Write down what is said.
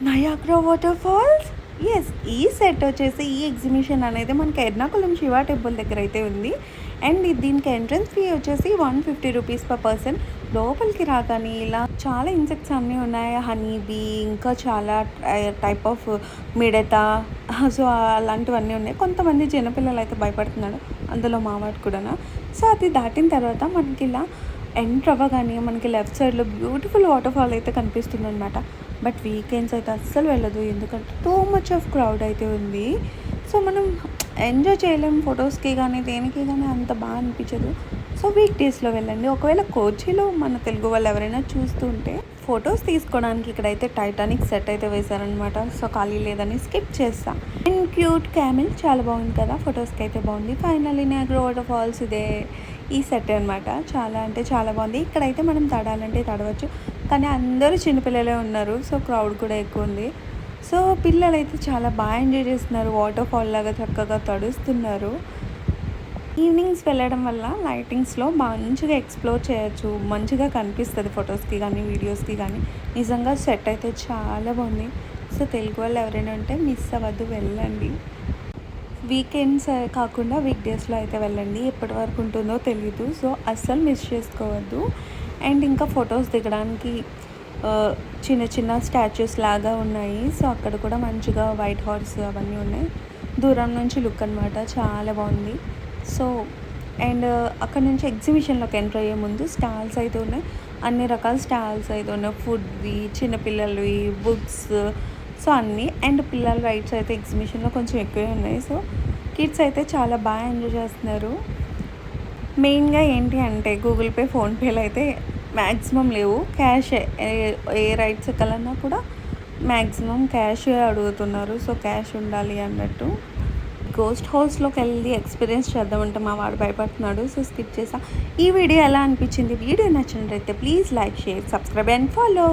Niagara water falls. Yes. ఈ set వచ్చేసి ఈ ఎగ్జిబిషన్ అనేది మనకి ఎర్నాకుళం శివ టెంపుల్ దగ్గర అయితే ఉంది. అండ్ దీనికి ఎంట్రన్స్ ఫీ వచ్చేసి 150 రూపీస్ పర్ పర్సన్. లోపలికి రాగానే ఇలా చాలా ఇన్సెక్ట్స్ అన్నీ ఉన్నాయి. హనీ బీ, ఇంకా చాలా టైప్ ఆఫ్ మిడత, సో అలాంటివన్నీ ఉన్నాయి. కొంతమంది చిన్నపిల్లలు అయితే భయపడుతున్నారు, అందులో మావాడు కూడా. సో అది దాటిన తర్వాత మనకి ఇలా ఎంటర్ అవ్వగానే మనకి లెఫ్ట్ సైడ్లో బ్యూటిఫుల్ వాటర్ ఫాల్ అయితే కనిపిస్తుంది అనమాట. బట్ వీకెండ్స్ అయితే అస్సలు వెళ్ళదు, ఎందుకంటే టూ మచ్ ఆఫ్ క్రౌడ్ అయితే ఉంది. సో మనం ఎంజాయ్ చేయలేము ఫొటోస్కి కానీ దేనికి కానీ, అంత బాగా అనిపించదు. సో వీక్ డేస్లో వెళ్ళండి. ఒకవేళ కోచిలో మన తెలుగు వాళ్ళు ఎవరైనా చూస్తూ ఉంటే ఫొటోస్ తీసుకోవడానికి ఇక్కడైతే టైటానిక్ సెట్ అయితే వేశారనమాట. సో ఖాళీ లేదని స్కిప్ చేస్తా. అండ్ క్యూట్ క్యామిల్ చాలా బాగుంది కదా, ఫొటోస్కి అయితే బాగుంది. ఫైనల్లీ నయాగ్రా వాటర్ ఫాల్స్ ఇదే ఈ సెట్ అనమాట. చాలా అంటే చాలా బాగుంది. ఇక్కడైతే మనం తడాలంటే తడవచ్చు, కానీ అందరూ చిన్నపిల్లలే ఉన్నారు. సో క్రౌడ్ కూడా ఎక్కువ ఉంది. సో పిల్లలు అయితే చాలా బాగా ఎంజాయ్ చేస్తున్నారు, వాటర్ ఫాల్ లాగా చక్కగా తడుస్తున్నారు. ఈవినింగ్స్ వెళ్ళడం వల్ల లైటింగ్స్లో మంచిగా ఎక్స్ప్లోర్ చేయొచ్చు, మంచిగా కనిపిస్తుంది ఫొటోస్కి కానీ వీడియోస్కి కానీ. నిజంగా సెట్ అయితే చాలా బాగుంది. సో తెలుగు వాళ్ళు ఎవరైనా ఉంటే మిస్ అవ్వద్దు, వెళ్ళండి. వీకెండ్స్ కాకుండా వీక్ డేస్లో అయితే వెళ్ళండి, ఎప్పటి వరకు ఉంటుందో తెలీదు. సో అస్సలు మిస్ చేసుకోవద్దు. అండ్ ఇంకా ఫొటోస్ దిగడానికి చిన్న చిన్న స్టాచ్యూస్ లాగా ఉన్నాయి. సో అక్కడ కూడా మంచిగా వైట్ హార్స్ అవన్నీ ఉన్నాయి. దూరం నుంచి లుక్ అనమాట, చాలా బాగుంది. సో అండ్ అక్కడ నుంచి ఎగ్జిబిషన్లోకి ఎంటర్ అయ్యే ముందు స్టాల్స్ అయితే ఉన్నాయి, అన్ని రకాల స్టాల్స్ అయితే ఉన్నాయి. ఫుడ్వి, చిన్నపిల్లలవి, బుక్స్, సో అన్నీ. అండ్ పిల్లల రైడ్స్ అయితే ఎగ్జిబిషన్లో కొంచెం ఎక్కువే ఉన్నాయి. సో కిడ్స్ అయితే చాలా బాగా ఎంజాయ్ చేస్తున్నారు. మెయిన్గా ఏంటి అంటే గూగుల్ పే, ఫోన్పేలో అయితే మ్యాక్సిమం లేవు, క్యాష్. ఏ రైడ్స్ ఎక్కాలన్నా కూడా మ్యాక్సిమం క్యాష్ అడుగుతున్నారు. సో క్యాష్ ఉండాలి అన్నట్టు. గోస్ట్ హౌస్లోకి వెళ్ళి ఎక్స్పీరియన్స్ చేద్దామంటే మా వాడు భయపడుతున్నాడు, సో స్కిప్ చేసా. ఈ వీడియో ఎలా అనిపించింది? వీడియో నచ్చినట్లయితే please like, share, subscribe and follow.